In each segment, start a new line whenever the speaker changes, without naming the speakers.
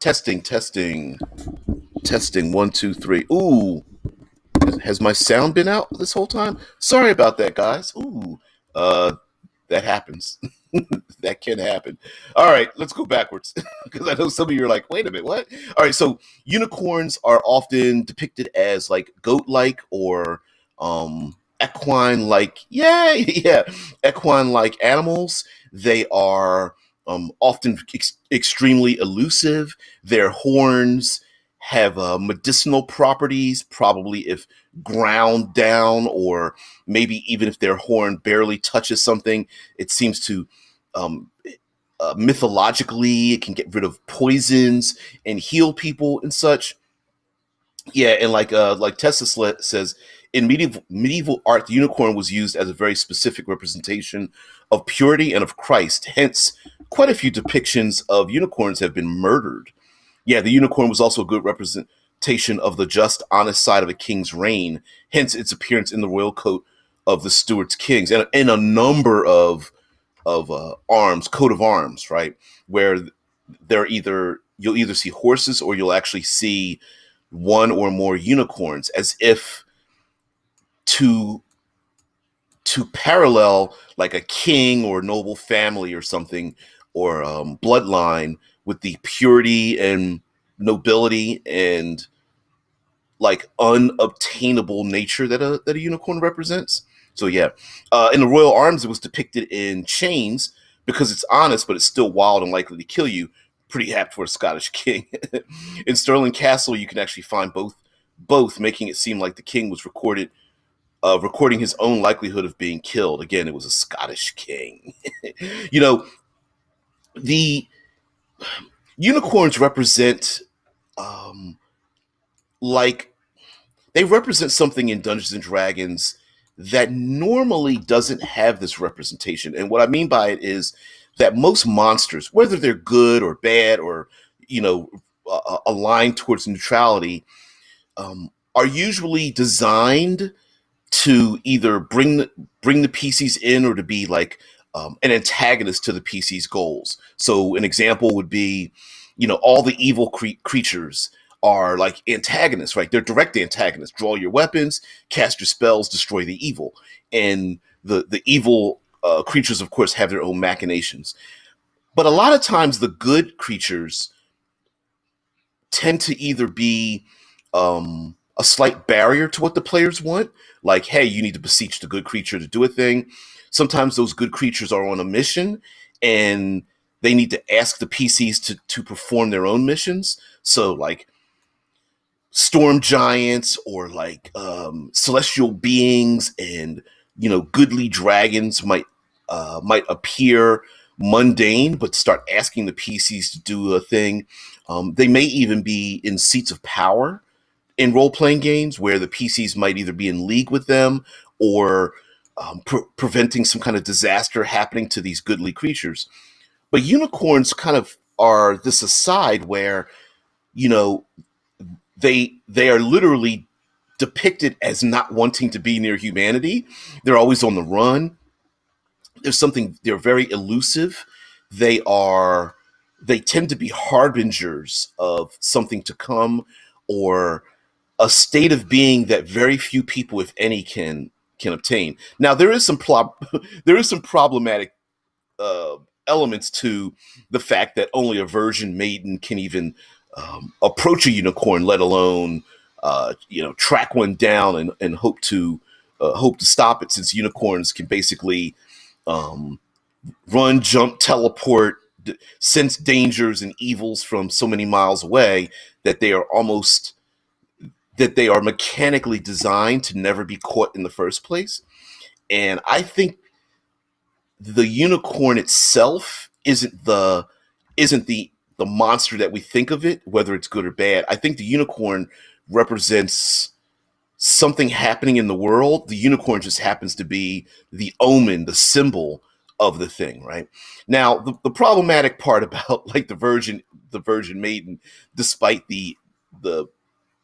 Testing, testing, testing. One, two, three. Ooh, has my sound been out this whole time? Sorry about that, guys. Ooh, uh, that happens. That can happen. All right, let's go backwards because I know some of you are like, wait a minute, what? All right, so unicorns are often depicted as like goat-like or equine-like. Yeah, yeah, equine-like animals. They are often extremely elusive. Their horns have medicinal properties, probably if ground down, or maybe even if their horn barely touches something, it seems to um, mythologically, it can get rid of poisons and heal people and such. Yeah, and like says, in medieval art, the unicorn was used as a very specific representation of purity and of Christ. Hence, quite a few depictions of unicorns have been murdered. Yeah, the unicorn was also a good representation of the just, honest side of a king's reign. Hence, its appearance in the royal coat of the Stuart's kings, and a number of arms, coat of arms, right? Where they're either you'll either see horses or you'll actually see one or more unicorns, as if to parallel like a king or noble family or something, or bloodline, with the purity and nobility and like unobtainable nature that a unicorn represents. So yeah, in the royal arms, it was depicted in chains because it's honest, but it's still wild and likely to kill you. Pretty apt for a Scottish king. In Stirling Castle, you can actually find both, making it seem like the king was recording his own likelihood of being killed. Again, it was a Scottish king. You know, the unicorns represent um, like they represent something in Dungeons and Dragons that normally doesn't have this representation. And what I mean by it is that most monsters, whether they're good or bad or you know aligned towards neutrality, are usually designed to either bring the PCs in or to be like an antagonist to the PC's goals. So an example would be, all the evil creatures are like antagonists, right? They're direct antagonists. Draw your weapons, cast your spells, destroy the evil, and the evil creatures, of course, have their own machinations. But a lot of times, the good creatures tend to either be a slight barrier to what the players want. Like, hey, you need to beseech the good creature to do a thing. Sometimes those good creatures are on a mission and they need to ask the PCs to perform their own missions. So, like, storm giants or like celestial beings and goodly dragons might appear mundane but start asking the PCs to do a thing. They may even be in seats of power in role-playing games where the PCs might either be in league with them or preventing some kind of disaster happening to these goodly creatures. But unicorns kind of are this aside where you know they are literally depicted as not wanting to be near humanity. They're always on the run. They're very elusive. They are they tend to be harbingers of something to come, or a state of being that very few people, if any, can obtain. Now there is some there is some problematic uh, elements to the fact that only a virgin maiden can even approach a unicorn, let alone track one down and hope to stop it, since unicorns can basically um, run, jump, teleport, sense dangers and evils from so many miles away that they are mechanically designed to never be caught in the first place. And I think the unicorn itself isn't the monster that we think of it, whether it's good or bad. I think the unicorn represents something happening in the world. The unicorn just happens to be the omen, the symbol of the thing, right? Now, the problematic part about like the virgin maiden, despite the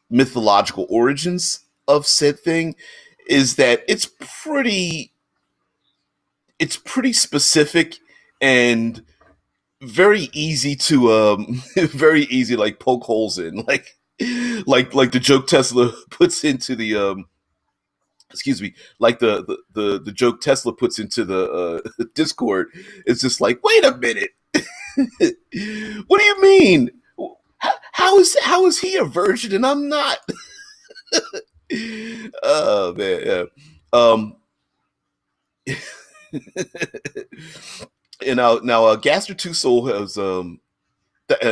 mythological origins of said thing, is that it's pretty specific, and very easy to very easy to, like, poke holes in, like the joke Tesla puts into the excuse me, like the joke Tesla puts into the Discord. It's just like, wait a minute, what do you mean? How is he a virgin and I'm not? Oh man, yeah. Um, and now Gaster Two Soul has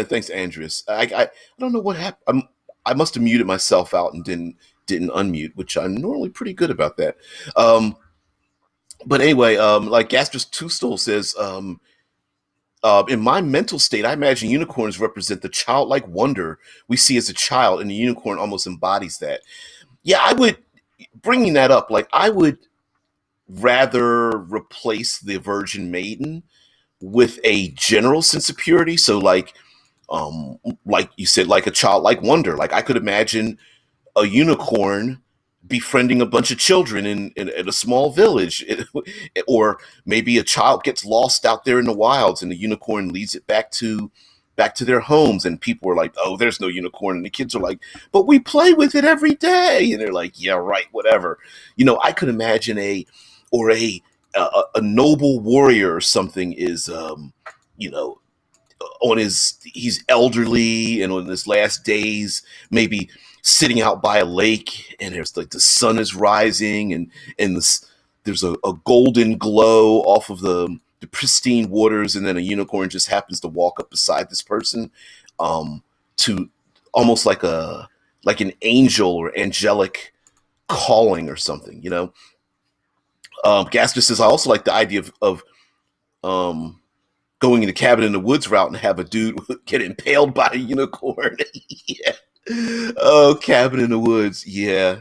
thanks, Andreas. I don't know what happened. I must have muted myself out and didn't unmute, which I'm normally pretty good about that. Um, but anyway, like Gaster Two Soul says, in my mental state, I imagine unicorns represent the childlike wonder we see as a child, and the unicorn almost embodies that. Yeah, I would, bringing that up, like I would rather replace the virgin maiden with a general sense of purity. So like you said, like a childlike wonder. Like I could imagine a unicorn befriending a bunch of children in a small village. Or maybe a child gets lost out there in the wilds and the unicorn leads it back to their homes, and people are like, oh, there's no unicorn, and the kids are like, but we play with it every day, and they're like, yeah, right, whatever. I could imagine a noble warrior or something is you know he's elderly and on his last days, maybe sitting out by a lake, and there's like the sun is rising, and there's a golden glow off of the pristine waters, and then a unicorn just happens to walk up beside this person, to almost like an angel or angelic calling or something. Gasker says, I also like the idea of um, going in the cabin in the woods route and have a dude get impaled by a unicorn. Yeah. Oh, cabin in the woods. Yeah.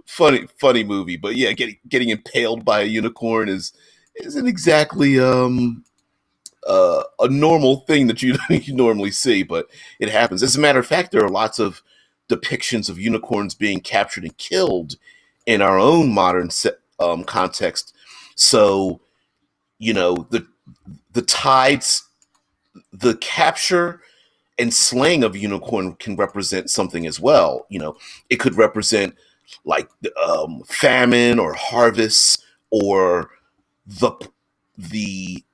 Funny movie, but yeah, getting impaled by a unicorn isn't exactly a normal thing that you normally see, but it happens. As a matter of fact, there are lots of depictions of unicorns being captured and killed in our own modern context. So the tides, the capture and slaying of unicorn can represent something as well. It could represent like famine or harvests, or the the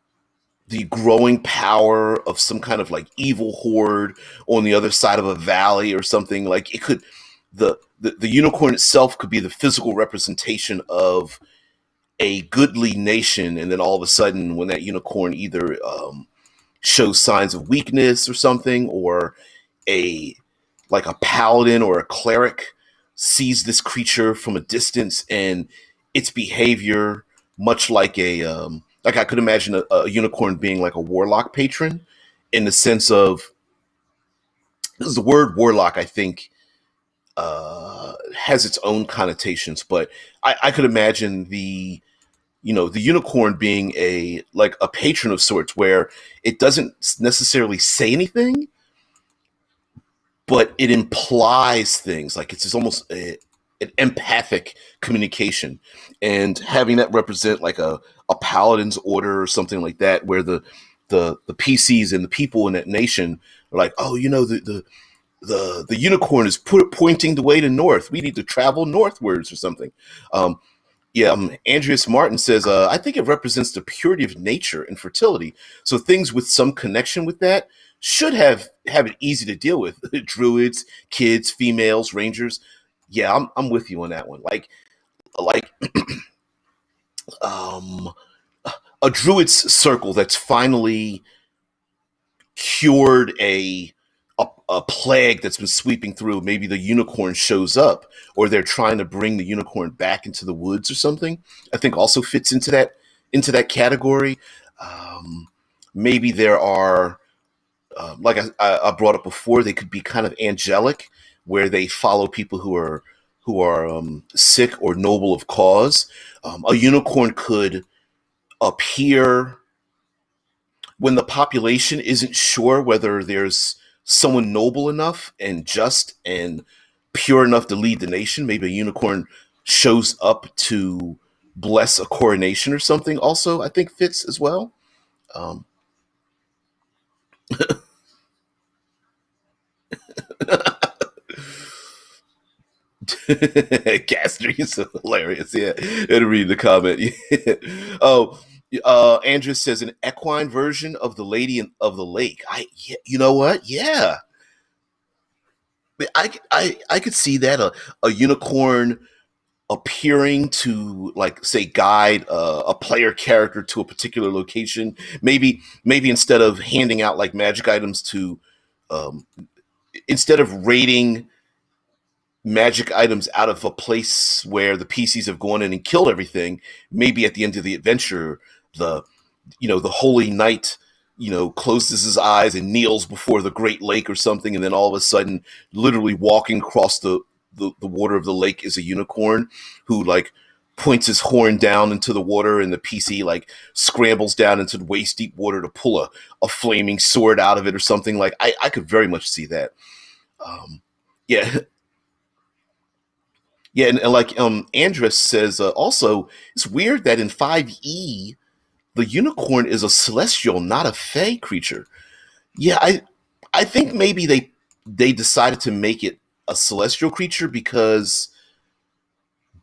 the growing power of some kind of like evil horde on the other side of a valley or something. Like it could, the unicorn itself could be the physical representation of a goodly nation, and then all of a sudden when that unicorn either shows signs of weakness or something, or a like a paladin or a cleric sees this creature from a distance, and its behavior, much like like I could imagine a unicorn being like a warlock patron, in the sense of, because the word warlock, I think, has its own connotations, but I could imagine the unicorn being a patron of sorts, where it doesn't necessarily say anything, but it implies things. Like it's almost an empathic communication, and having that represent like a paladin's order or something like that, where the PCs and the people in that nation are like, oh, the unicorn is pointing the way to north. We need to travel northwards or something. Yeah, Andreas Martin says, I think it represents the purity of nature and fertility. So things with some connection with that should have it easy to deal with. Druids, kids, females, rangers. Yeah, I'm with you on that one. Like um, a druid's circle that's finally cured a plague that's been sweeping through. Maybe the unicorn shows up, or they're trying to bring the unicorn back into the woods or something. I think also fits into that category. Um, Maybe there are, like I brought up before, they could be kind of angelic, where they follow people who are sick or noble of cause. A unicorn could appear when the population isn't sure whether there's someone noble enough and just and pure enough to lead the nation. Maybe a unicorn shows up to bless a coronation or something. Also, I think fits as well. Um, Caster is hilarious. Yeah, and read the comment. Yeah. Oh, Andrew says an equine version of the Lady of the Lake. Yeah, you know what? Yeah, I could see that a unicorn appearing to, like, say, guide a player character to a particular location. Maybe instead of handing out like magic items to, um, instead of raiding magic items out of a place where the PCs have gone in and killed everything, maybe at the end of the adventure, the the holy knight, closes his eyes and kneels before the great lake or something, and then all of a sudden, literally walking across the water of the lake is a unicorn who, like, points his horn down into the water, and the PC, like, scrambles down into the waist deep water to pull a flaming sword out of it or something. Like, I could very much see that. Yeah. Yeah, and like, Andrus says, also, it's weird that in 5e the unicorn is a celestial, not a fey creature. Yeah, I think maybe they decided to make it a celestial creature because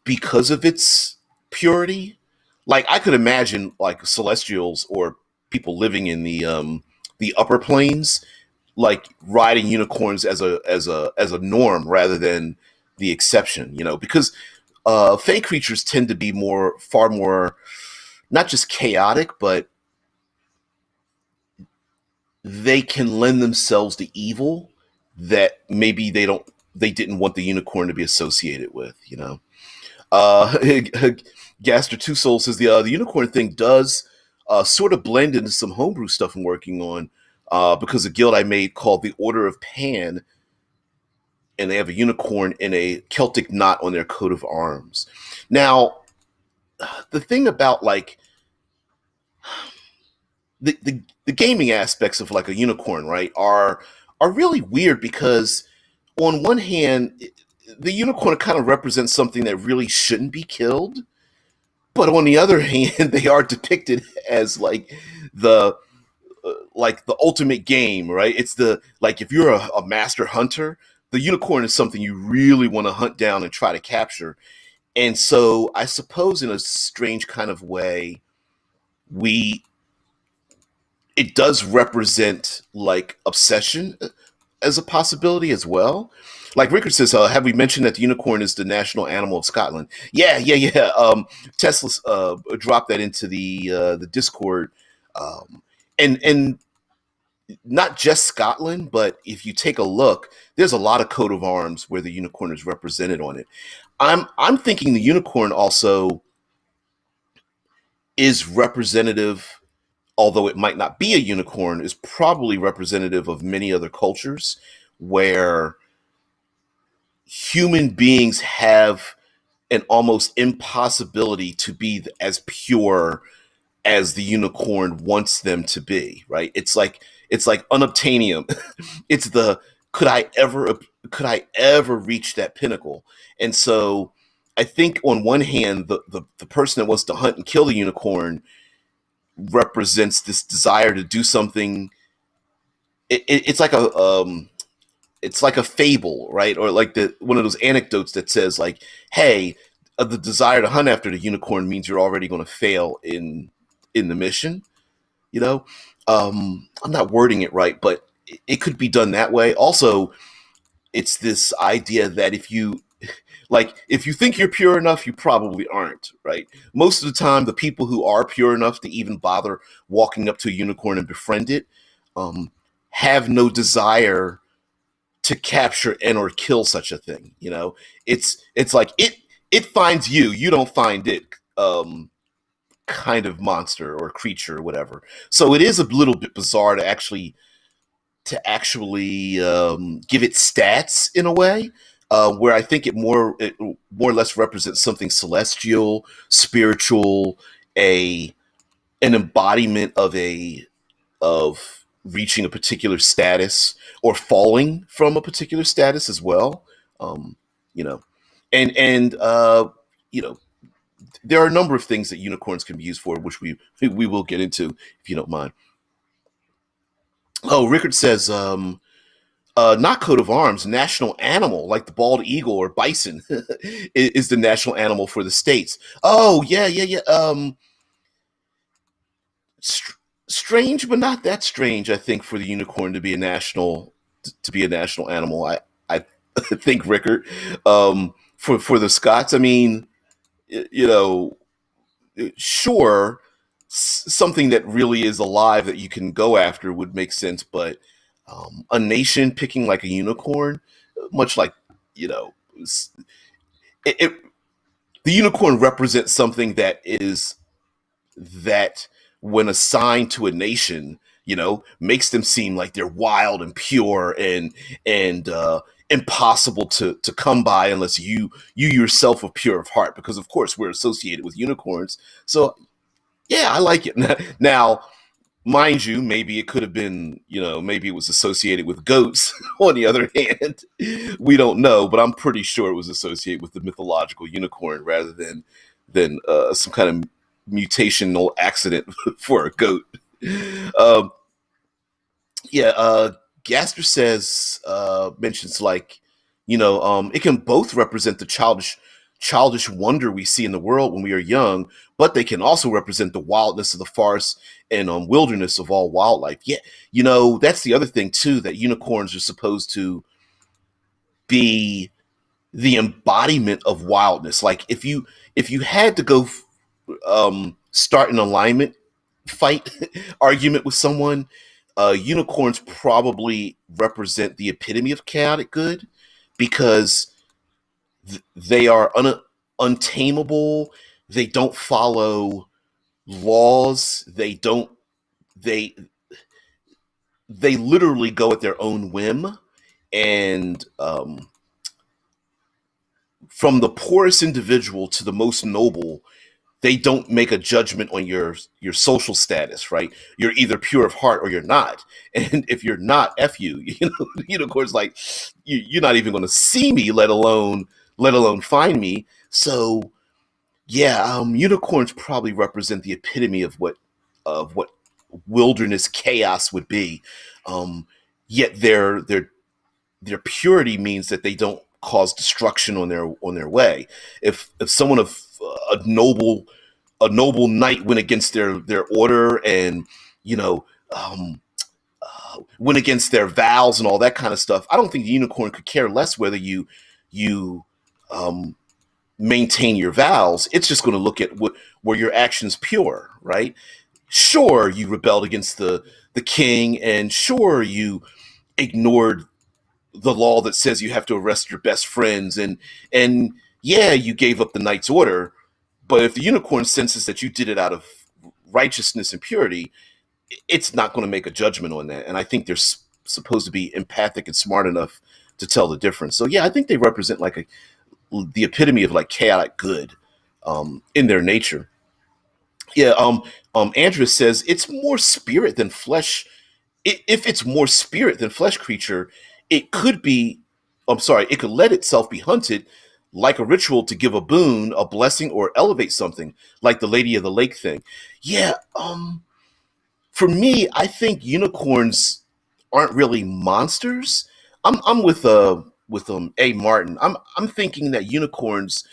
of its purity. Like, I could imagine like celestials or people living in the upper planes, like, riding unicorns as a norm rather than the exception, because fey creatures tend to be far more, not just chaotic, but they can lend themselves to evil that maybe they didn't want the unicorn to be associated with. uh Gaster Two Soul says the unicorn thing does sort of blend into some homebrew stuff I'm working on, because a guild I made called the Order of Pan, and they have a unicorn in a Celtic knot on their coat of arms. Now, the thing about, like, the gaming aspects of like a unicorn, right, are really weird because on one hand, the unicorn kind of represents something that really shouldn't be killed, but on the other hand, they are depicted as like the the ultimate game, right? It's the like, if you're a master hunter, the unicorn is something you really want to hunt down and try to capture. And so I suppose in a strange kind of way, we it does represent like obsession as a possibility as well. Like Rickard says, have we mentioned that the unicorn is the national animal of Scotland? Yeah, yeah, yeah. Tesla dropped that into the Discord, and not just Scotland, but if you take a look, there's a lot of coat of arms where the unicorn is represented on it. I'm thinking the unicorn also is representative, although it might not be a unicorn, is probably representative of many other cultures where human beings have an almost impossibility to be as pure as the unicorn wants them to be, right? It's like unobtainium. It's the could I ever reach that pinnacle? And so I think on one hand, the person that wants to hunt and kill the unicorn represents this desire to do something. It's like a fable, right? Or like the one of those anecdotes that says, like, hey, the desire to hunt after the unicorn means you're already going to fail in the mission. You know, I'm not wording it right, but it could be done that way. Also, it's this idea that if you think you're pure enough, you probably aren't, right? Most of the time, the people who are pure enough to even bother walking up to a unicorn and befriend it, um, have no desire to capture and or kill such a thing. It's like it finds you, you don't find it, kind of monster or creature or whatever. So it is a little bit bizarre to actually give it stats in a way, where I think it more or less represents something celestial, spiritual, a an embodiment of reaching a particular status or falling from a particular status as well. Um, you know, and you know there are a number of things that unicorns can be used for, which we will get into if you don't mind. Oh, Rickard says, not coat of arms, national animal like the bald eagle or bison is the national animal for the states. Oh yeah, yeah, yeah. Str- Strange, but not that strange. I think for the unicorn to be a national animal. I think Rickard. For the Scots, I mean, you know, sure, something that really is alive that you can go after would make sense, but a nation picking like a unicorn, much like you know, it the unicorn represents something that when assigned to a nation, makes them seem like they're wild and pure and impossible to come by unless you yourself are pure of heart, because of course we're associated with unicorns. So yeah, I like it. Now, mind you, maybe it could have been, maybe it was associated with goats. On the other hand, we don't know, but I'm pretty sure it was associated with the mythological unicorn rather than some kind of mutational accident for a goat. Um, yeah, Gaster says mentions like, it can both represent the childish wonder we see in the world when we are young, but they can also represent the wildness of the forest and wilderness of all wildlife. Yeah, that's the other thing too, that unicorns are supposed to be the embodiment of wildness. Like if you had to go start an alignment fight argument with someone, unicorns probably represent the epitome of chaotic good, because they are untamable. They don't follow laws. They they literally go at their own whim, and from the poorest individual to the most noble, they don't make a judgment on your social status, right? You're either pure of heart or you're not. And if you're not, F you. Unicorns like you're not even going to see me, let alone find me. So yeah, unicorns probably represent the epitome of what wilderness chaos would be. Um, Yet their purity means that they don't cause destruction on their way. If someone of a noble knight went against their order, and you know um, went against their vows and all that kind of stuff, I don't think the unicorn could care less whether you um, maintain your vows. It's just going to look at were your actions pure, right? Sure, you rebelled against the king, and sure you ignored the law that says you have to arrest your best friends, and yeah, you gave up the knight's order. But if the unicorn senses that you did it out of righteousness and purity, it's not going to make a judgment on that. And I think they're supposed to be empathic and smart enough to tell the difference. So yeah, I think they represent like the epitome of like chaotic good in their nature. Yeah. Andrea says it's more spirit than flesh. If it's more spirit than flesh creature, it could be. I'm sorry. It could let itself be hunted like a ritual to give a boon, a blessing, or elevate something, like the Lady of the Lake thing. Yeah. For me, I think unicorns aren't really monsters. I'm with A. Martin. I'm thinking that unicorns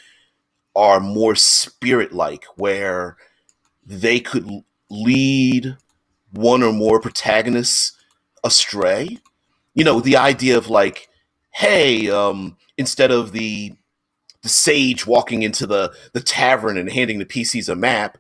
are more spirit like, where they could lead one or more protagonists astray. The idea of like, hey, instead of the sage walking into the tavern and handing the PCs a map,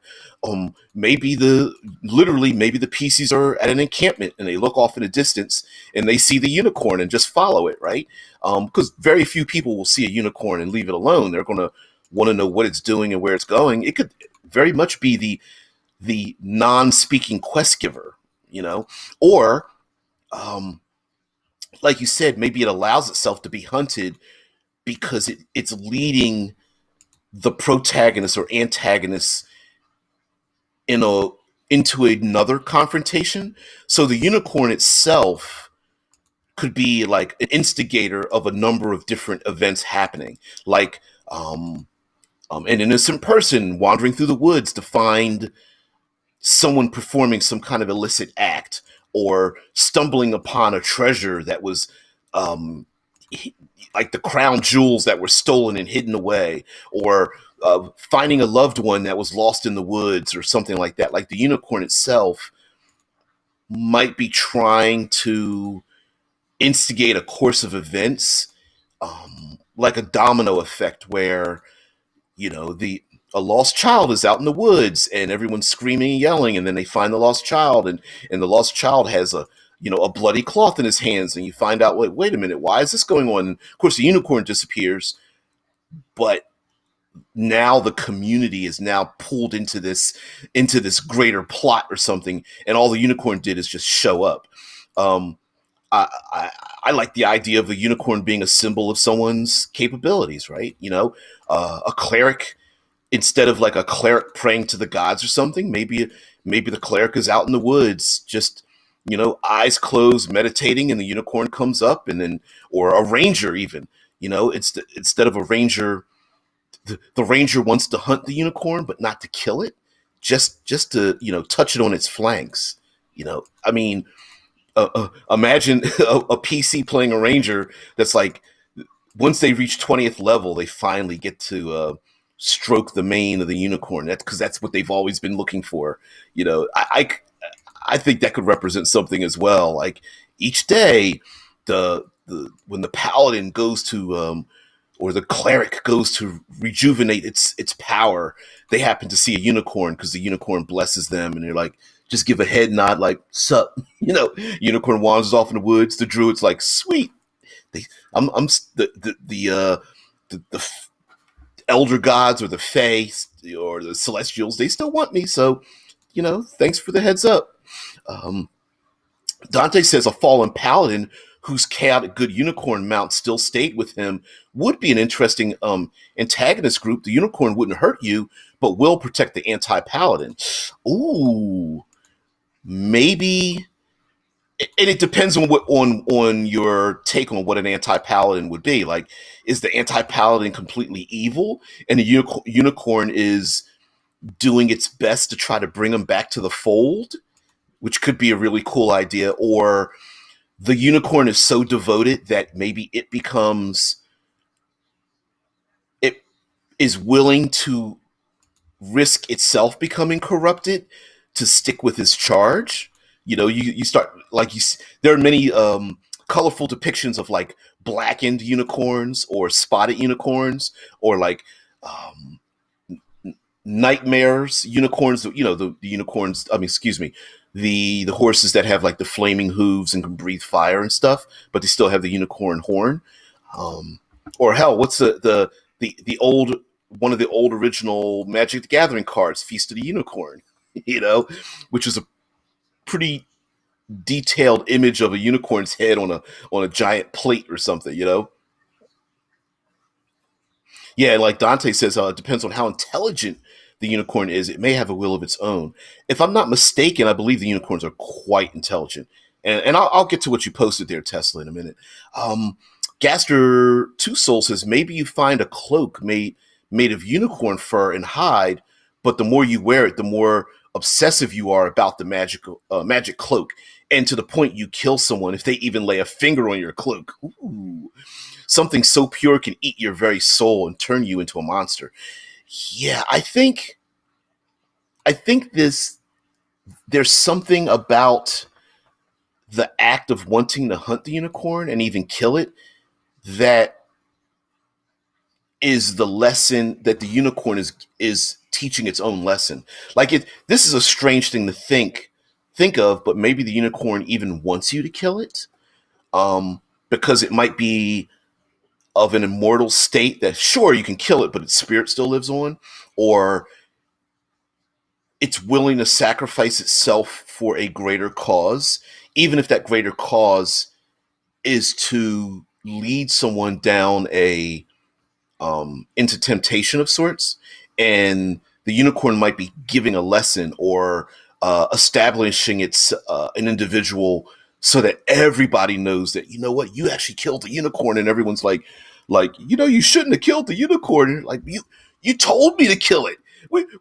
maybe the PCs are at an encampment and they look off in the distance and they see the unicorn and just follow it, right? Because very few people will see a unicorn and leave it alone. They're going to want to know what it's doing and where it's going. It could very much be the non-speaking quest giver, or um, like you said, maybe it allows itself to be hunted because it's leading the protagonist or antagonist in a into another confrontation. So the unicorn itself could be like an instigator of a number of different events happening. Like An innocent person wandering through the woods to find someone performing some kind of illicit act, or stumbling upon a treasure that was um, like the crown jewels that were stolen and hidden away, or finding a loved one that was lost in the woods or something like that. Like the unicorn itself might be trying to instigate a course of events, like a domino effect, where the a lost child is out in the woods and everyone's screaming and yelling, and then they find the lost child, and the lost child has a bloody cloth in his hands, and you find out, wait a minute, why is this going on? And of course the unicorn disappears, but now the community is now pulled into this greater plot or something, and all the unicorn did is just show up. um I like the idea of the unicorn being a symbol of someone's capabilities, right? A cleric, instead of like a cleric praying to the gods or something, maybe the cleric is out in the woods, just eyes closed, meditating, and the unicorn comes up, and then, or a ranger even, instead of a ranger, the ranger wants to hunt the unicorn, but not to kill it, just to touch it on its flanks. I mean, imagine a PC playing a ranger that's like, once they reach 20th level, they finally get to stroke the mane of the unicorn. That's because that's what they've always been looking for. I think that could represent something as well. Like each day, the when the paladin goes to or the cleric goes to rejuvenate its power, they happen to see a unicorn because the unicorn blesses them, and they're like, just give a head nod, like sup. Unicorn wanders off in the woods. The druid's like, sweet. They, I'm the elder gods or the fae or the celestials, they still want me. So, thanks for the heads up. Um, Dante says a fallen paladin whose chaotic good unicorn mount still stayed with him would be an interesting antagonist group. The unicorn wouldn't hurt you, but will protect the anti-paladin. Ooh, maybe. And it depends on on your take on what an anti-paladin would be. Like, is the anti-paladin completely evil, and the unicorn is doing its best to try to bring them back to the fold, which could be a really cool idea? Or the unicorn is so devoted that maybe it is willing to risk itself becoming corrupted to stick with his charge. You start, like, there are many colorful depictions of like blackened unicorns or spotted unicorns, or like um, nightmares unicorns. The unicorns. I mean, excuse me, the horses that have like the flaming hooves and can breathe fire and stuff, but they still have the unicorn horn. Um, or hell, what's the old one of the old original Magic the Gathering cards, Feast of the Unicorn, which is a pretty detailed image of a unicorn's head on a giant plate or something. Yeah, like Dante says, it depends on how intelligent the unicorn is. It may have a will of its own. If I'm not mistaken, I believe the unicorns are quite intelligent. And I'll get to what you posted there, Tesla, in a minute. Um, Gaster Two Soul says maybe you find a cloak made of unicorn fur and hide, but the more you wear it, the more obsessive you are about the magic cloak, and to the point you kill someone if they even lay a finger on your cloak. Ooh. Something so pure can eat your very soul and turn you into a monster. Yeah, I think there's something about the act of wanting to hunt the unicorn and even kill it that is the lesson that the unicorn is teaching its own lesson. Like, this is a strange thing to think of, but maybe the unicorn even wants you to kill it, because it might be of an immortal state that, sure, you can kill it, but its spirit still lives on, or it's willing to sacrifice itself for a greater cause, even if that greater cause is to lead someone down into temptation of sorts. And the unicorn might be giving a lesson, or establishing its an individual, so that everybody knows that, what, you actually killed the unicorn, and everyone's like, you shouldn't have killed the unicorn. Like, You told me to kill it.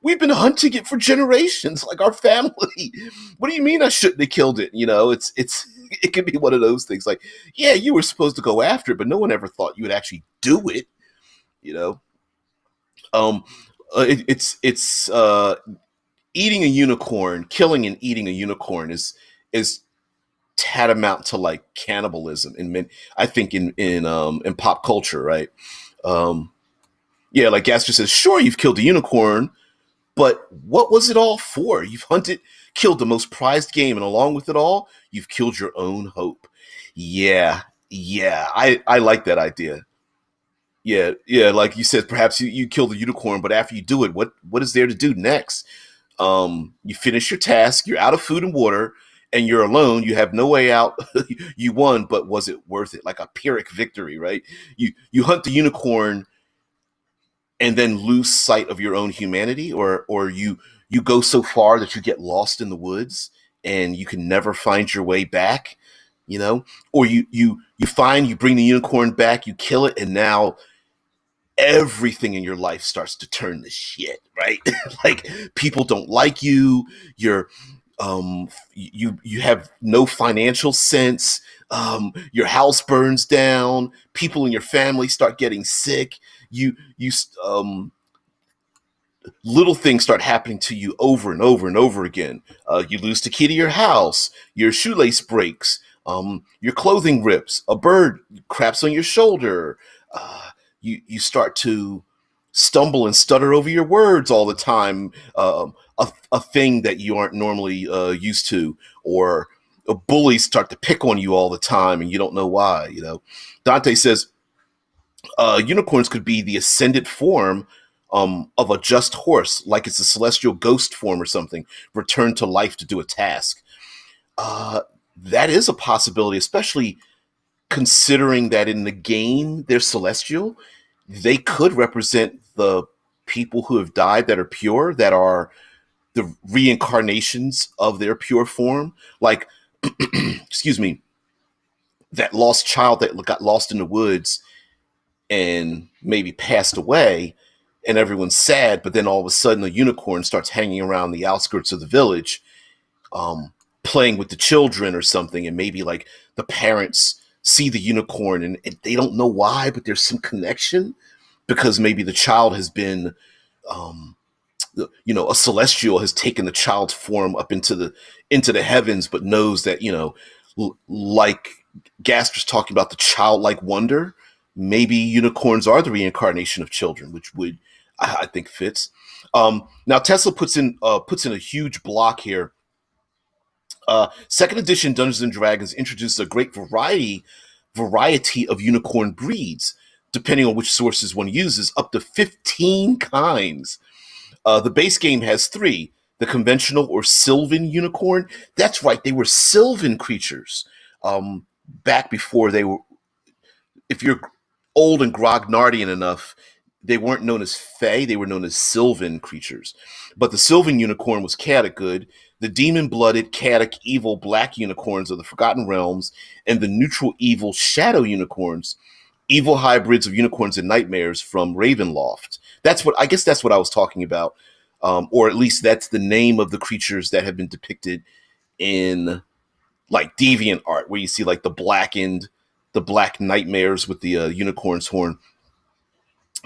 We've been hunting it for generations, like our family. What do you mean I shouldn't have killed it? It's it can be one of those things. Like, yeah, you were supposed to go after it, but no one ever thought you would actually do it. You know, um, it's eating a unicorn, killing and eating a unicorn is tantamount to like cannibalism I think in pop culture, right? Um, yeah, like Gaster says, sure, you've killed a unicorn, but what was it all for? You've hunted, killed the most prized game, and along with it all, you've killed your own hope. Yeah, yeah, I like that idea. Yeah, yeah, like you said, perhaps you kill the unicorn, but after you do it, what is there to do next? You finish your task, you're out of food and water, and you're alone. You have no way out. You won, but was it worth it? Like a Pyrrhic victory, right? You hunt the unicorn and then lose sight of your own humanity, or you go so far that you get lost in the woods and you can never find your way back, or you bring the unicorn back, you kill it, and now everything in your life starts to turn to shit, right? Like people don't like you, you're you have no financial sense, your house burns down, people in your family start getting sick, you little things start happening to you over and over and over again. You lose the key to your house, your shoelace breaks, your clothing rips, a bird craps on your shoulder, you start to stumble and stutter over your words all the time, a thing that you aren't normally used to, or bullies start to pick on you all the time and you don't know why. Dante says unicorns could be the ascended form of a just horse, like it's a celestial ghost form or something, returned to life to do a task. Uh, that is a possibility, especially considering that in the game they're celestial. They could represent the people who have died that are pure, that are the reincarnations of their pure form. Like, excuse me, that lost child that got lost in the woods and maybe passed away, and everyone's sad, but then all of a sudden a unicorn starts hanging around the outskirts of the village, um, playing with the children or something, and maybe like the parents see the unicorn and they don't know why, but there's some connection because maybe the child has been, um, a celestial has taken the child's form up into the heavens, but knows that like Gaster's talking about the childlike wonder. Maybe unicorns are the reincarnation of children, which would I think fits. Now Tesla puts in a huge block here. Second edition Dungeons and Dragons introduces a great variety of unicorn breeds, depending on which sources one uses, up to 15 kinds. The base game has three: the conventional or Sylvan unicorn. That's right, they were Sylvan creatures. Back before they were, if you're old and grognardian enough, they weren't known as Fae, they were known as Sylvan creatures. But the Sylvan unicorn was chaotic good, the demon blooded, chaotic, evil black unicorns of the Forgotten Realms, and the neutral evil shadow unicorns, evil hybrids of unicorns and nightmares from Ravenloft. That's what I was talking about. Or at least that's the name of the creatures that have been depicted in like deviant art, where you see like the black nightmares with the unicorn's horn.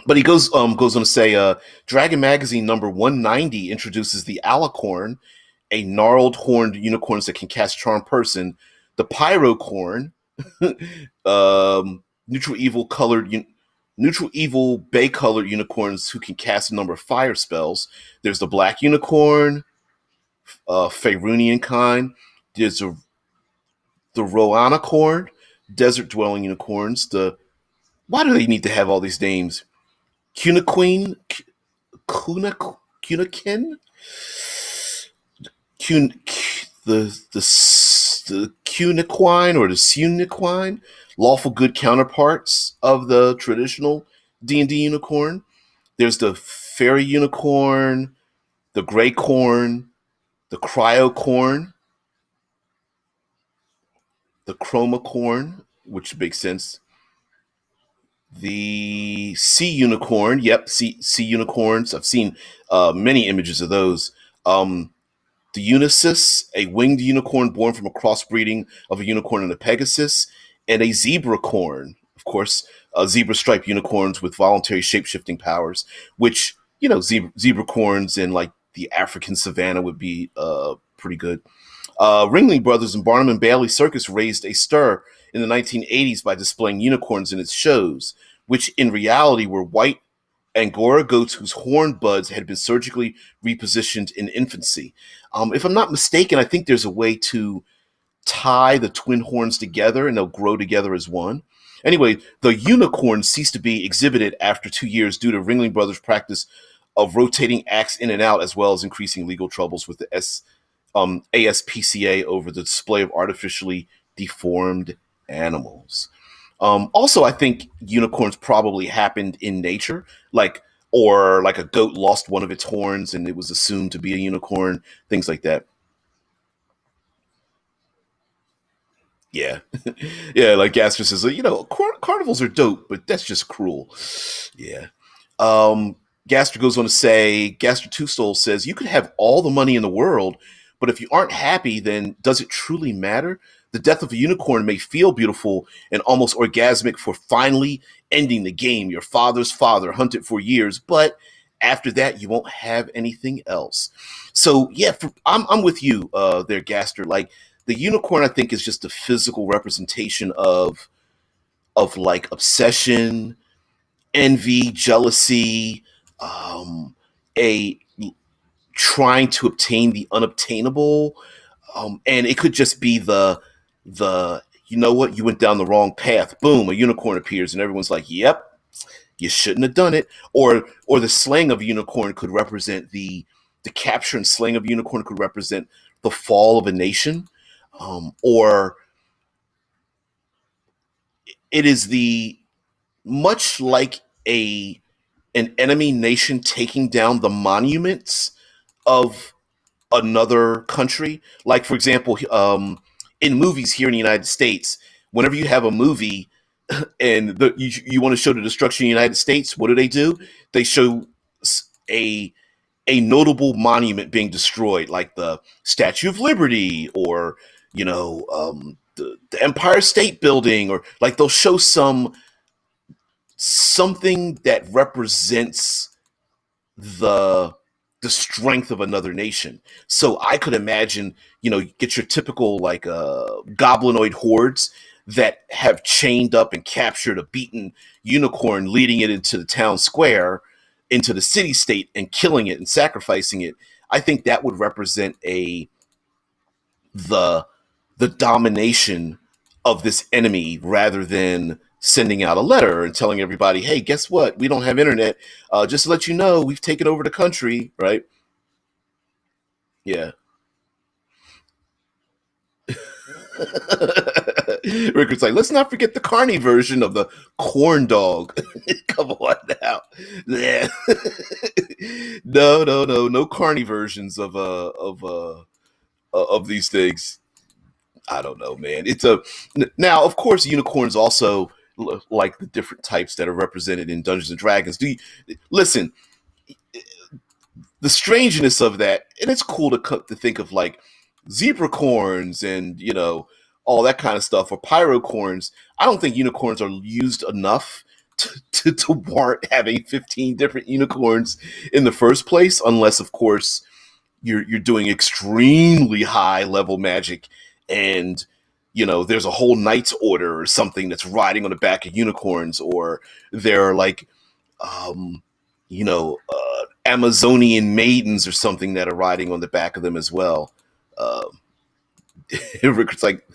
But he goes on to say, Dragon Magazine number 190 introduces the Alicorn, a gnarled horned unicorns that can cast charm person, the Pyrocorn, neutral evil neutral evil bay colored unicorns who can cast a number of fire spells. There's the Black Unicorn, Faerunian kind. There's the Roanacorn, desert dwelling unicorns. Why do they need to have all these names? Cuniqueen, Cunikin, Cun, the Cuniquine or the Suniquine, lawful good counterparts of the traditional D&D unicorn. There's the fairy unicorn, the gray corn, the cryocorn, the chromacorn, which makes sense. The sea unicorn. Yep, sea unicorns. I've seen many images of those. Um, the Unisys, a winged unicorn born from a crossbreeding of a unicorn and a pegasus, and a zebra corn. Of course, zebra striped unicorns with voluntary shape-shifting powers, which, zebra corns in like the African savannah would be pretty good. Ringling Brothers and Barnum and Bailey Circus raised a stir in the 1980s by displaying unicorns in its shows, which in reality were white Angora goats whose horn buds had been surgically repositioned in infancy. If I'm not mistaken, I think there's a way to tie the twin horns together and they'll grow together as one. Anyway, the unicorn ceased to be exhibited after 2 years due to Ringling Brothers' practice of rotating acts in and out, as well as increasing legal troubles with the ASPCA over the display of artificially deformed animals. Also, I think unicorns probably happened in nature, or like a goat lost one of its horns and it was assumed to be a unicorn, things like that. Yeah, yeah. Like Gaster says, carnivals are dope, but that's just cruel. Yeah. Um, Gaster goes on to say, Gaster Two Soul says, you could have all the money in the world, but if you aren't happy, then does it truly matter? The death of a unicorn may feel beautiful and almost orgasmic for finally ending the game your father's father hunted for years, but after that, you won't have anything else. So yeah, I'm with you there, Gaster. Like the unicorn, I think is just a physical representation of like obsession, envy, jealousy, a trying to obtain the unobtainable, and it could just be the you know what, you went down the wrong path. Boom, a unicorn appears, and everyone's like, "Yep, you shouldn't have done it." Or the slaying of a unicorn could represent the capture and slaying of a unicorn could represent the fall of a nation, or it is the much like a an enemy nation taking down the monuments of another country. Like, for example, in movies here in the United States, whenever you have a movie and you want to show the destruction of the United States, what do? They show a a notable monument being destroyed, like the Statue of Liberty, or the Empire State Building, or like they'll show something that represents the the strength of another nation. So I could imagine, get your typical like goblinoid hordes that have chained up and captured a beaten unicorn, leading it into the town square, into the city state, and killing it and sacrificing it. I think that would represent a the the domination of this enemy rather than sending out a letter and telling everybody, hey, guess what? We don't have internet. Just to let you know, we've taken over the country, right? Yeah. Rickard's like, let's not forget the carny version of the corn dog. Come on now. Yeah. No carny versions of these things. I don't know, man. Now, of course, unicorns also like the different types that are represented in Dungeons and Dragons. Do you listen? The strangeness of that, and it's cool to think of like zebra corns and all that kind of stuff, or pyrocorns. I don't think unicorns are used enough to warrant having 15 different unicorns in the first place, unless, of course, you're doing extremely high level magic, and there's a whole knight's order or something that's riding on the back of unicorns, or they're like um Amazonian maidens or something that are riding on the back of them as well. Rickard's like,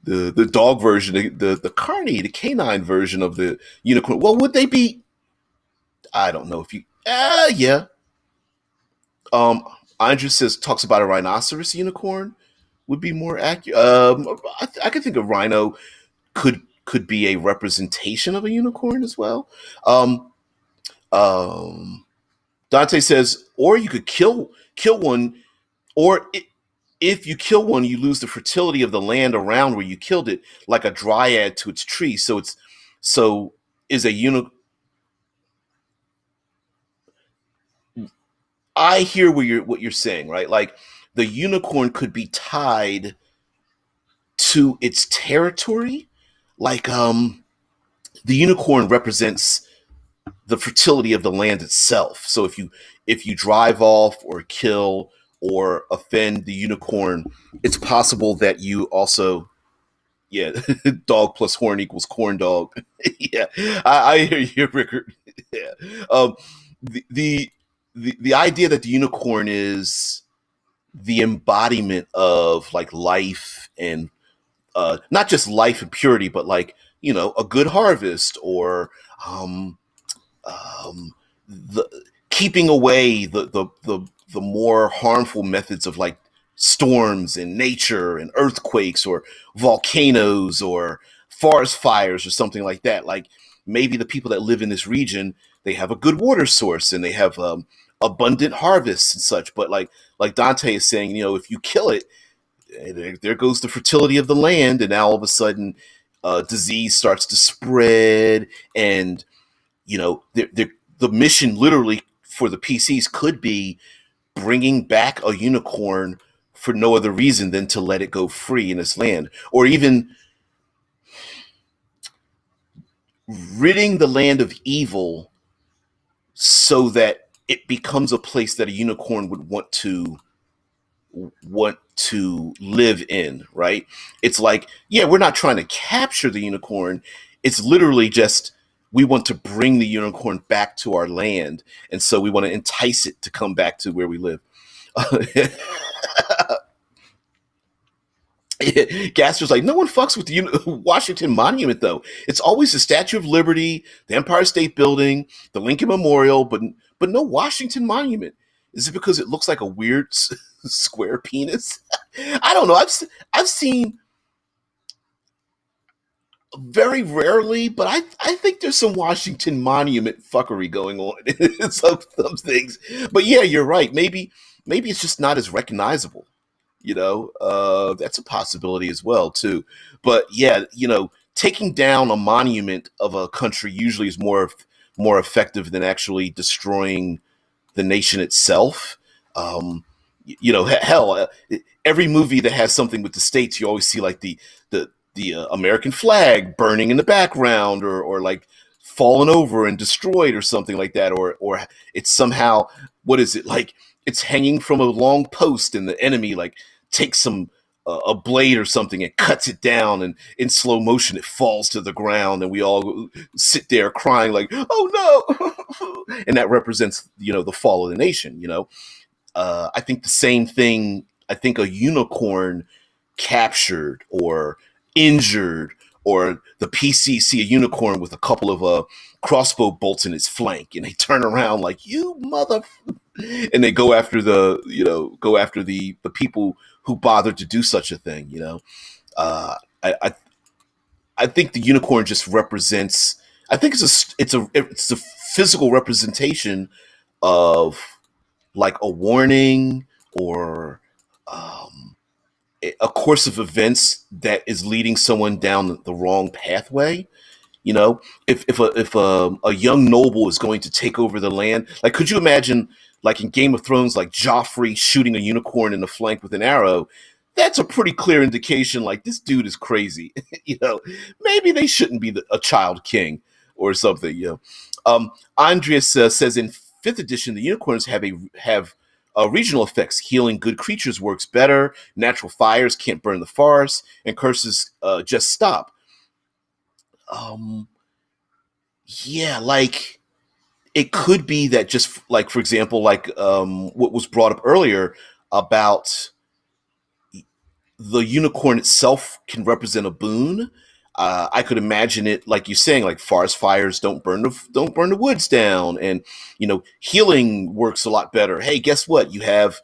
the dog version, the carny, the canine version of the unicorn. Well, would they be? I don't know if you. Yeah. Um, Andrew says talks about a rhinoceros unicorn would be more accurate. I could think a rhino could be a representation of a unicorn as well. Um, um, Dante says, or you could kill one, or if you kill one, you lose the fertility of the land around where you killed it, like a dryad to its tree. So is a uni I hear what you're saying, right? Like the unicorn could be tied to its territory. Like the unicorn represents the fertility of the land itself. So if you drive off or kill or offend the unicorn, it's possible that you also, yeah, dog plus horn equals corn dog. Yeah, I hear you, Rickard. Yeah, um, the, the the idea that the unicorn is the embodiment of like life and not just life and purity, but like a good harvest or um, the keeping away the more harmful methods of like storms and nature and earthquakes or volcanoes or forest fires or something like that. Like maybe the people that live in this region, they have a good water source and they have abundant harvests and such. But like Dante is saying, if you kill it, there goes the fertility of the land, and now all of a sudden, disease starts to spread, and the mission literally for the PCs could be bringing back a unicorn for no other reason than to let it go free in this land, or even ridding the land of evil so that it becomes a place that a unicorn would want to live in, right? It's like, yeah, we're not trying to capture the unicorn. It's literally just we want to bring the unicorn back to our land. And so we want to entice it to come back to where we live. Gaster's like, no one fucks with the Washington Monument, though. It's always the Statue of Liberty, the Empire State Building, the Lincoln Memorial, but no Washington Monument. Is it because it looks like a weird square penis? I don't know. I've seen very rarely, but I think there's some Washington Monument fuckery going on in some things. But yeah, you're right. Maybe it's just not as recognizable. That's a possibility as well too. But yeah, taking down a monument of a country usually is more effective than actually destroying the nation itself. Hell, every movie that has something with the states, you always see like the American flag burning in the background, or like fallen over and destroyed, or something like that, or it's somehow, what is it, like it's hanging from a long post, and the enemy like takes a blade or something and cuts it down, and in slow motion it falls to the ground, and we all sit there crying like, oh no. And that represents the fall of the nation. I think the same thing. I think a unicorn captured or injured, or the PC see a unicorn with a couple of crossbow bolts in its flank, and they turn around like, you mother, and they go after the people who bothered to do such a thing. uh, I, I I think the unicorn just represents. I think it's a physical representation of like a warning, or um, a course of events that is leading someone down the wrong pathway. If a young noble is going to take over the land, like could you imagine, like in Game of Thrones, like Joffrey shooting a unicorn in the flank with an arrow? That's a pretty clear indication, like this dude is crazy. Maybe they shouldn't be a child king or something. Andreas says in fifth edition the unicorns have regional effects. Healing good creatures works better. Natural fires can't burn the forest, and curses just stop. Um, yeah, like it could be that, just like for example, like what was brought up earlier about the unicorn itself can represent a boon. I could imagine it, like you're saying, like forest fires don't burn the woods down, and healing works a lot better. Hey, guess what? You have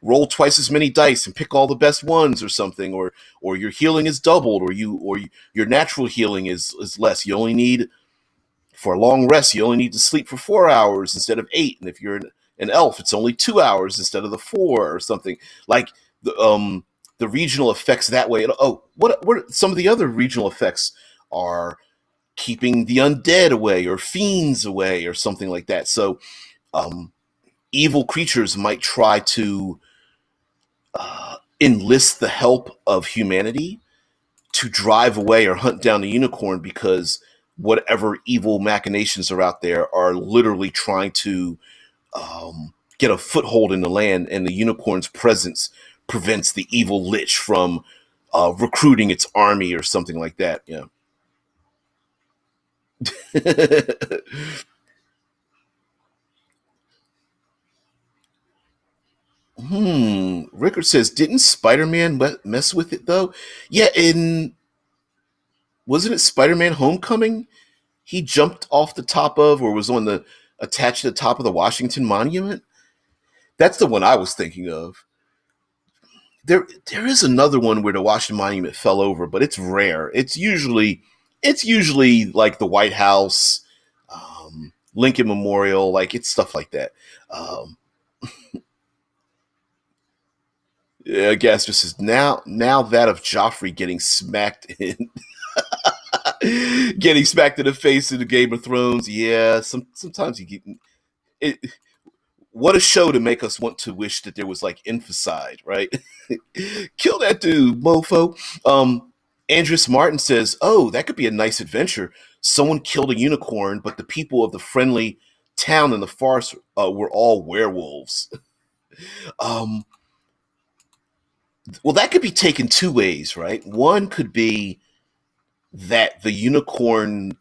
roll twice as many dice and pick all the best ones, or something, or your healing is doubled, or your natural healing is less. You only need, for a long rest, you only need to sleep for 4 hours instead of 8, and if you're an elf, it's only 2 hours instead of the 4, or something. Like the regional effects that way. Oh, what some of the other regional effects are? keeping the undead away or fiends away or something like that. So um, evil creatures might try to enlist the help of humanity to drive away or hunt down the unicorn, because whatever evil machinations are out there are literally trying to get a foothold in the land, and the unicorn's presence prevents the evil lich from recruiting its army or something like that. Yeah. Rickard says, didn't Spider-Man mess with it though? Yeah, in wasn't it Spider-Man Homecoming? He jumped off the top of, or was on the attached to the top of the Washington Monument. That's the one I was thinking of. There is another one where the Washington Monument fell over, but it's rare. It's usually like the White House, Lincoln Memorial, like it's stuff like that. Um, yeah, I guess just is now that of Joffrey getting smacked in getting smacked in the face in the Game of Thrones. Yeah, sometimes you get it. What a show to make us want to wish that there was like inficide, right? Kill that dude, mofo. Andreas Martin says, "Oh, that could be a nice adventure. Someone killed a unicorn, but the people of the friendly town in the forest were all werewolves." Um, well, that could be taken two ways, right? One could be that the unicorn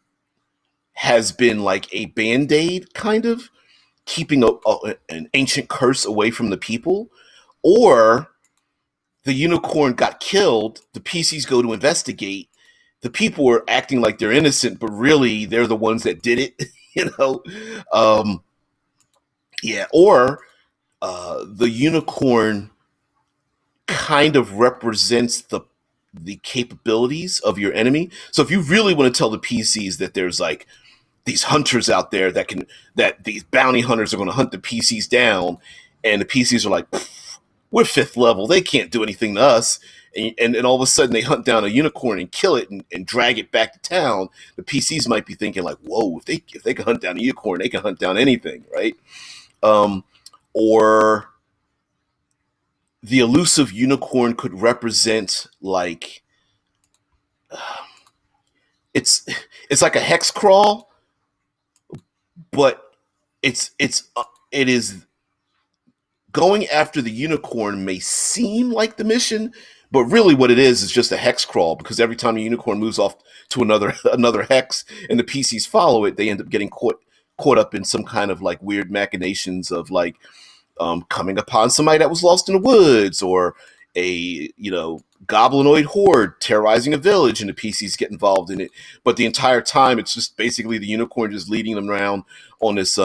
has been like a band-aid, kind of keeping an ancient curse away from the people, or the unicorn got killed, the PCs go to investigate, the people are acting like they're innocent, but really they're the ones that did it, you know? Um, yeah, or the unicorn kind of represents the capabilities of your enemy. So if you really want to tell the PCs that there's like these hunters out there that these bounty hunters are going to hunt the PCs down, and the PCs are like, we're fifth level, they can't do anything to us, and all of a sudden they hunt down a unicorn and kill it and drag it back to town. The PCs might be thinking like, whoa, if they can hunt down a unicorn, they can hunt down anything, right? Or the elusive unicorn could represent like it's it's like a hex crawl, but it is going after the unicorn may seem like the mission, but really what it is just a hex crawl, because every time the unicorn moves off to another hex and the PCs follow it, they end up getting caught up in some kind of like weird machinations of like coming upon somebody that was lost in the woods, or a goblinoid horde terrorizing a village, and the PCs get involved in it. But the entire time, it's just basically the unicorn just leading them around on this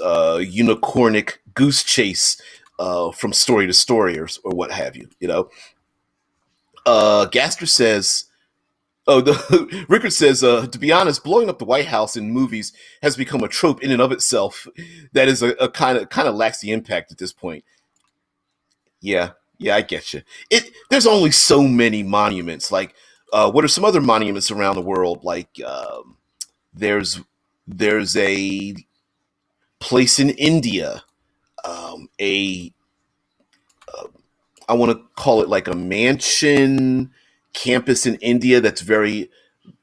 unicornic goose chase from story to story, or what have you. Gaster says, "Oh, Rickard says, to be honest, blowing up the White House in movies has become a trope in and of itself. That is a kind of lacks the impact at this point." Yeah, yeah, I get you. There's only so many monuments. Like, what are some other monuments around the world? Like, there's a place in India, a I want to call it like a mansion campus in India that's very,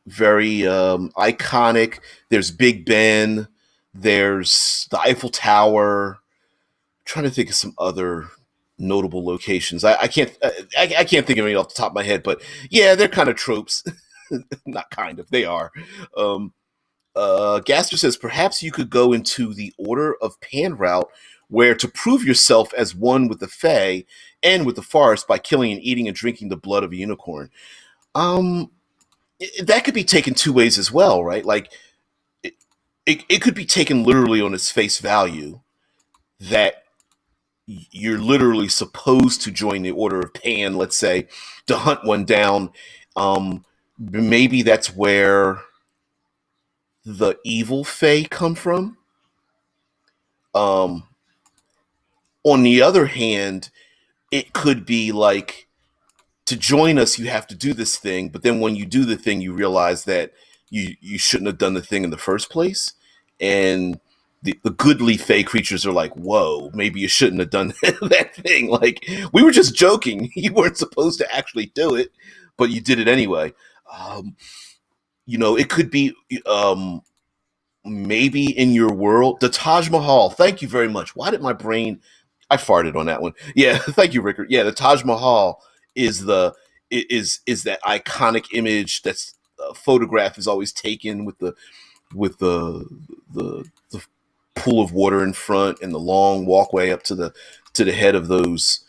very iconic. There's Big Ben. There's the Eiffel Tower. I'm trying to think of some other notable locations. I can't I can't think of any off the top of my head, but yeah, they're kind of tropes. Not kind of, they are. Um, Gaster says, perhaps you could go into the Order of Pan route, where to prove yourself as one with the Fae and with the forest by killing and eating and drinking the blood of a unicorn. Um, that could be taken two ways as well, right? Like, it could be taken literally on its face value, that you're literally supposed to join the Order of Pan, let's say, to hunt one down. Maybe that's where the evil Fae come from. Um, on the other hand, it could be like to join us, you have to do this thing. But then when you do the thing, you realize that you shouldn't have done the thing in the first place. And the goodly fey creatures are like, whoa, maybe you shouldn't have done that thing. Like, we were just joking. You weren't supposed to actually do it, but you did it anyway. Um, it could be maybe in your world, the Taj Mahal. Thank you very much. Why did my brain? I farted on that one. Yeah, thank you, Rickard. Yeah, the Taj Mahal is is that iconic image that's photograph is always taken with the pool of water in front and the long walkway up to the head of those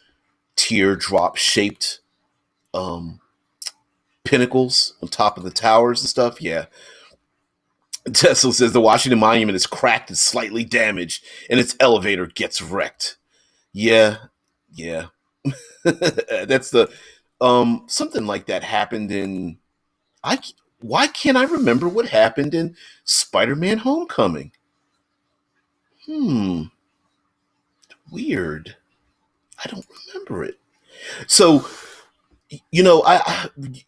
teardrop shaped um, pinnacles on top of the towers and stuff. Yeah, Tesla says the Washington Monument is cracked and slightly damaged, and its elevator gets wrecked. Yeah, yeah. That's the something like that happened in I. Why can't I remember what happened in Spider-Man: Homecoming? Hmm, weird. I don't remember it. So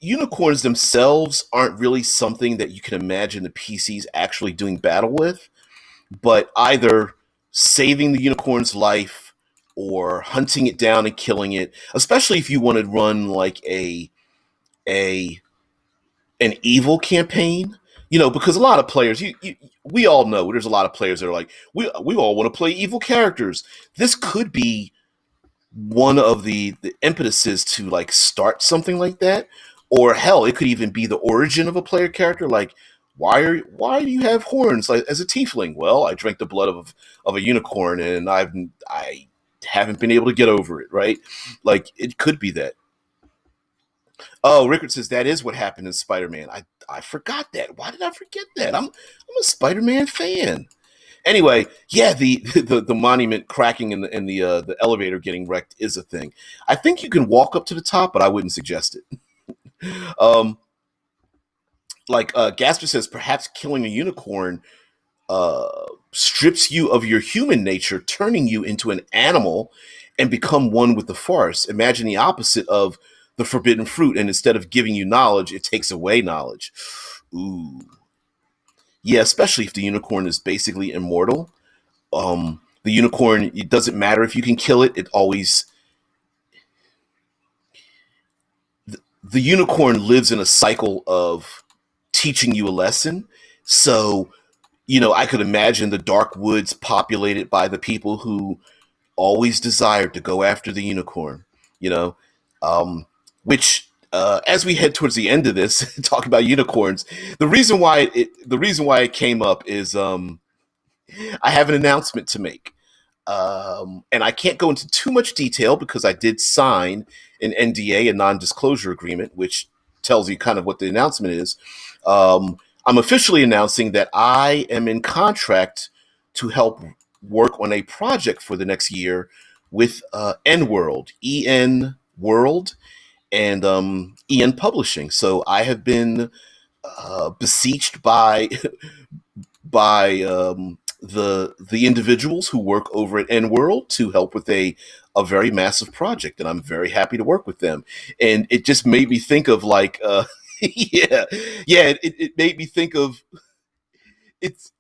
unicorns themselves aren't really something that you can imagine the PCs actually doing battle with, but either saving the unicorn's life or hunting it down and killing it, especially if you want to run like a an evil campaign, because a lot of players, we all know there's a lot of players that are like, we all want to play evil characters. This could be one of the impetuses to like start something like that, or hell, it could even be the origin of a player character. Like, why do you have horns like as a tiefling? Well, I drank the blood of a unicorn, and I haven't been able to get over it. Right? Like, it could be that. Oh, Rickard says that is what happened in Spider-Man. I forgot that. Why did I forget that? I'm a Spider-Man fan. Anyway, yeah, the monument cracking and the elevator getting wrecked is a thing. I think you can walk up to the top, but I wouldn't suggest it. Um, Gasper says, perhaps killing a unicorn uh, strips you of your human nature, turning you into an animal and become one with the forest. Imagine the opposite of the forbidden fruit, and instead of giving you knowledge, it takes away knowledge. Ooh, yeah, especially if the unicorn is basically immortal. The unicorn, it doesn't matter if you can kill it. It always the unicorn lives in a cycle of teaching you a lesson. So, I could imagine the dark woods populated by the people who always desired to go after the unicorn, you know, um, which as we head towards the end of this, talking about unicorns, the reason why it came up is I have an announcement to make. And I can't go into too much detail because I did sign an NDA, a non-disclosure agreement, which tells you kind of what the announcement is. I'm officially announcing that I am in contract to help work on a project for the next year with N World, EN World, and EN Publishing. So I have been beseeched by the individuals who work over at N World to help with a very massive project, and I'm very happy to work with them. And it just made me think of like, yeah, yeah, it made me think of it's.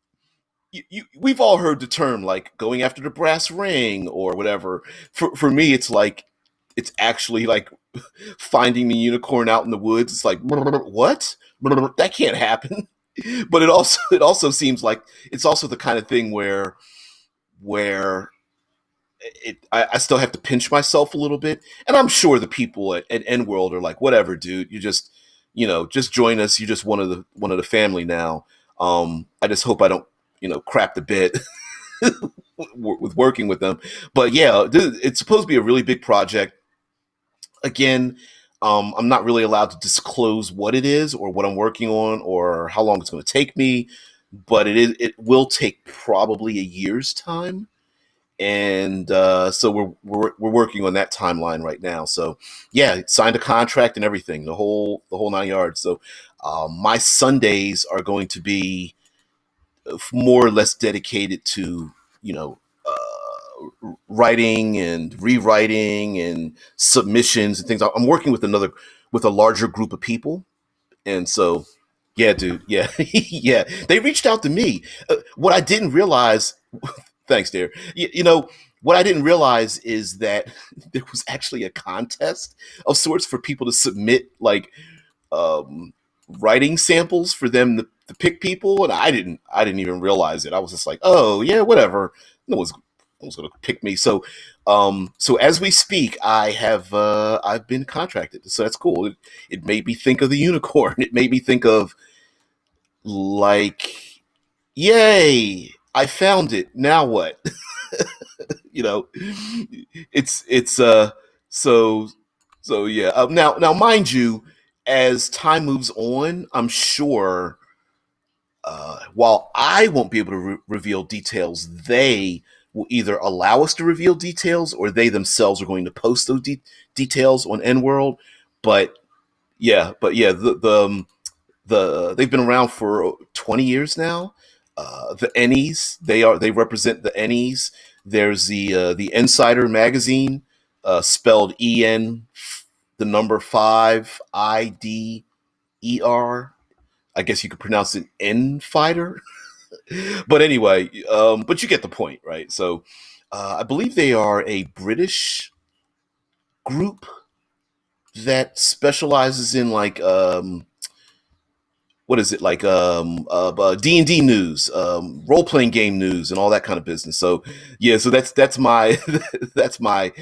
We've all heard the term like going after the brass ring or whatever. For me, it's like it's actually like finding the unicorn out in the woods. It's like what? That can't happen. But it also seems like it's also the kind of thing where I still have to pinch myself a little bit, and I'm sure the people at N World are like, whatever, dude, you just just join us. You're just one of the family now. I just hope I don't crap the bed with working with them. But yeah, it's supposed to be a really big project. Again, I'm not really allowed to disclose what it is or what I'm working on or how long it's going to take me, but it will take probably a year's time, and so we're working on that timeline right now. So yeah, signed a contract and everything, the whole 9 yards. So my Sundays are going to be more or less dedicated to you know writing and rewriting and submissions and things. I'm working with a larger group of people, and so yeah, dude, yeah, yeah. They reached out to me. What I didn't realize, thanks, dear. What I didn't realize is that there was actually a contest of sorts for people to submit um, writing samples for them to pick people, and I didn't even realize it. I was just like, oh yeah, whatever. No one's gonna pick me. So as we speak, I've been contracted, so that's cool. It made me think of the unicorn. It made me think of like, yay, I found it. Now what? you know, it's so so yeah. Now, mind you, as time moves on, I'm sure while I won't be able to reveal details, they will either allow us to reveal details or they themselves are going to post those details on N World. But yeah, they've been around for 20 years now. The Ennies, they represent the Ennies. There's the Insider magazine, spelled EN, the number 5IDER. I guess you could pronounce it N fighter. But anyway, but you get the point, right? So I believe they are a British group that specializes in what is it, like D&D news, role playing game news, and all that kind of business. So yeah, so that's my that's my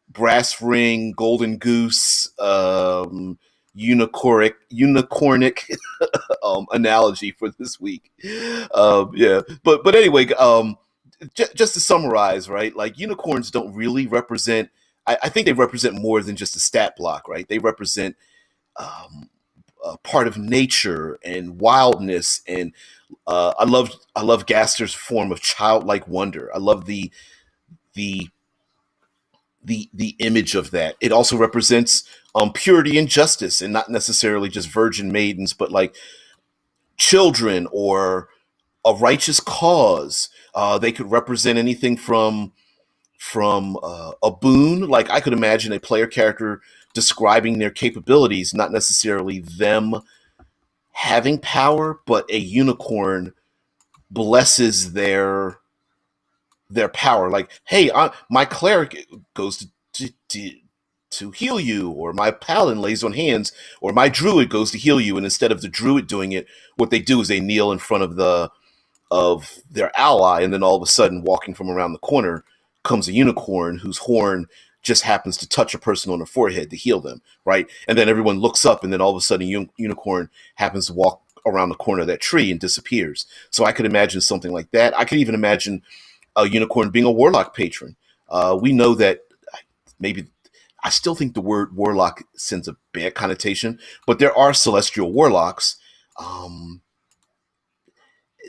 brass ring, golden goose, unicornic analogy for this week. Yeah, but anyway, just to summarize, right? Like unicorns don't really represent. I think they represent more than just a stat block, right? They represent um, part of nature and wildness, and I love Gaster's form of childlike wonder. I love the the image of that. It also represents purity and justice, and not necessarily just virgin maidens, but like children or a righteous cause. They could represent anything from a boon. Like I could imagine a player character describing their capabilities, not necessarily them having power, but a unicorn blesses their power. Like, hey, my cleric goes to heal you, or my paladin lays on hands, or my druid goes to heal you. And instead of the druid doing it, what they do is they kneel in front of their ally, and then all of a sudden, walking from around the corner comes a unicorn whose horn just happens to touch a person on the forehead to heal them, right? And then everyone looks up, and then all of a sudden, unicorn happens to walk around the corner of that tree and disappears. So I could imagine something like that. I could even imagine a unicorn being a warlock patron. We know that maybe I still think the word warlock sends a bad connotation, but there are celestial warlocks. Um,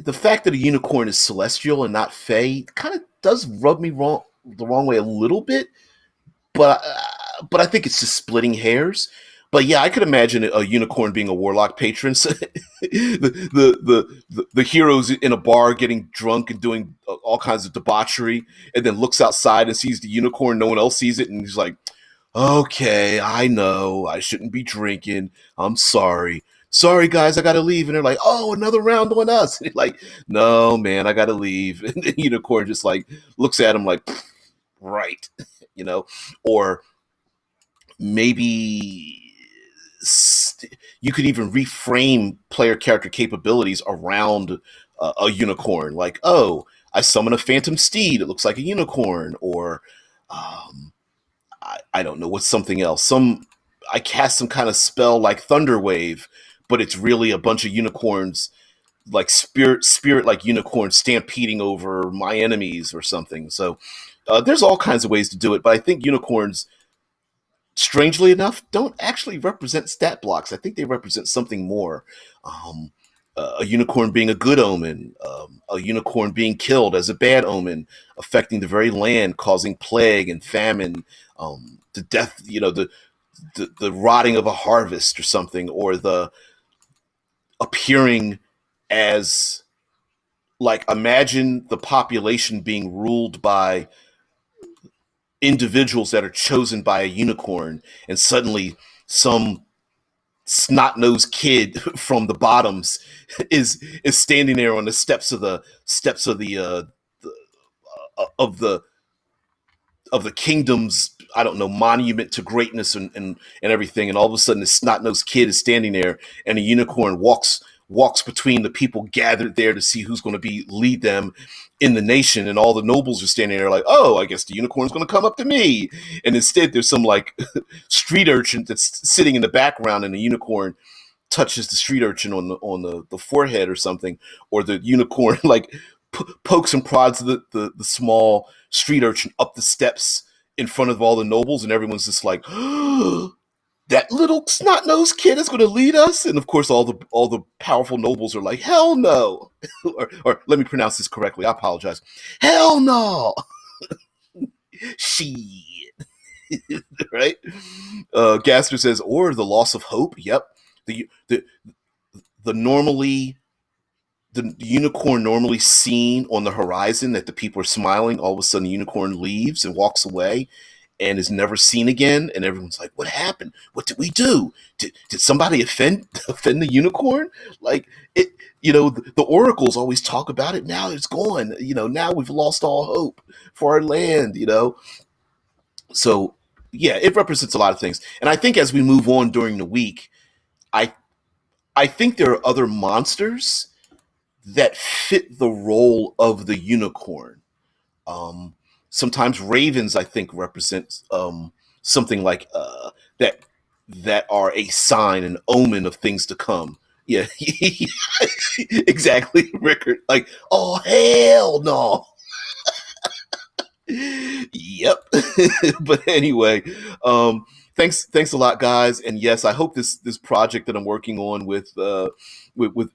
the fact that a unicorn is celestial and not fey kind of does rub me the wrong way a little bit, but I think it's just splitting hairs. But yeah, I could imagine a unicorn being a warlock patron. So the heroes in a bar getting drunk and doing all kinds of debauchery, and then looks outside and sees the unicorn. No one else sees it, and he's like, "Okay, I know I shouldn't be drinking. I'm sorry." Sorry, guys, I gotta leave. And they're like, "Oh, another round on us." And he's like, "No, man, I gotta leave." And the unicorn just like looks at him like, "Right," you know, or maybe you could even reframe player character capabilities around a unicorn. Like, oh, I summon a phantom steed. It looks like a unicorn, or um, I don't know what's something else. I cast some kind of spell like Thunder Wave, but it's really a bunch of unicorns, like spirit like unicorns stampeding over my enemies or something. So there's all kinds of ways to do it, but I think unicorns, strangely enough, don't actually represent stat blocks. I think they represent something more. Um, a unicorn being a good omen, a unicorn being killed as a bad omen, affecting the very land, causing plague and famine, the death, the rotting of a harvest or something, or the appearing as, like, imagine the population being ruled by individuals that are chosen by a unicorn, and suddenly some snot-nosed kid from the bottoms is standing there on the steps of the of the kingdom's, I don't know, monument to greatness, and everything, and all of a sudden this snot-nosed kid is standing there, and a unicorn walks between the people gathered there to see who's going to be lead them in the nation, and all the nobles are standing there like, oh, I guess the unicorn's going to come up to me, and instead there's some like street urchin that's sitting in the background, and the unicorn touches the street urchin on the forehead or something, or the unicorn like pokes and prods the small street urchin up the steps in front of all the nobles, and everyone's just like, oh, that little snot-nosed kid is going to lead us, and of course all the powerful nobles are like, hell no. Or let me pronounce this correctly, I apologize, hell no. Shit. Right. Gaster says, or the loss of hope. Yep. The normally the unicorn normally seen on the horizon, that the people are smiling, all of a sudden the unicorn leaves and walks away and is never seen again, and everyone's like, what happened? What did we do? Did somebody offend the unicorn? Like, it, the oracles always talk about it. Now it's gone. Now we've lost all hope for our land. So yeah, it represents a lot of things, and I think as we move on during the week, I I think there are other monsters that fit the role of the unicorn. Um, Sometimes ravens, I think, represent something like that are a sign, an omen of things to come. Yeah, exactly, Rickard. Like, oh hell no. Yep. But anyway, thanks a lot, guys. And yes, I hope this project that I'm working on with with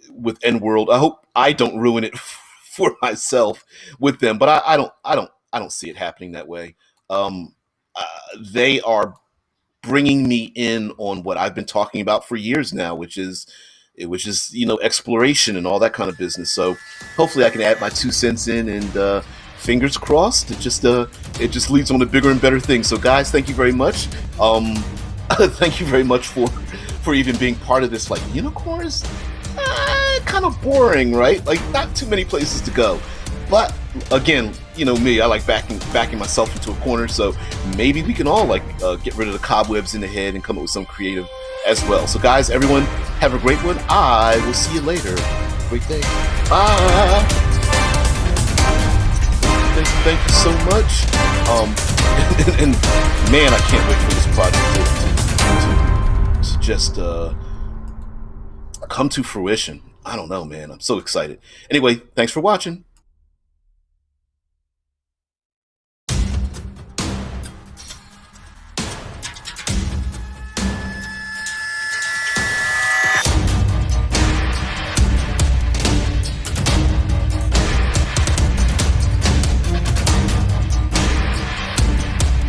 with N World, I hope I don't ruin it for myself with them. But I don't see it happening that way. Um, they are bringing me in on what I've been talking about for years now, which is exploration and all that kind of business. So hopefully I can add my 2 cents in, and fingers crossed it just leads on to bigger and better things. So guys, thank you very much. Thank you very much for even being part of this. Like, unicorns, kind of boring, right? Like, not too many places to go. But again, me, I like backing myself into a corner. So maybe we can all get rid of the cobwebs in the head and come up with some creative as well. So guys, everyone, have a great one. I will see you later. Great day. Bye. Thank you so much. And man, I can't wait for this project to just come to fruition. I don't know, man. I'm so excited. Anyway, thanks for watching.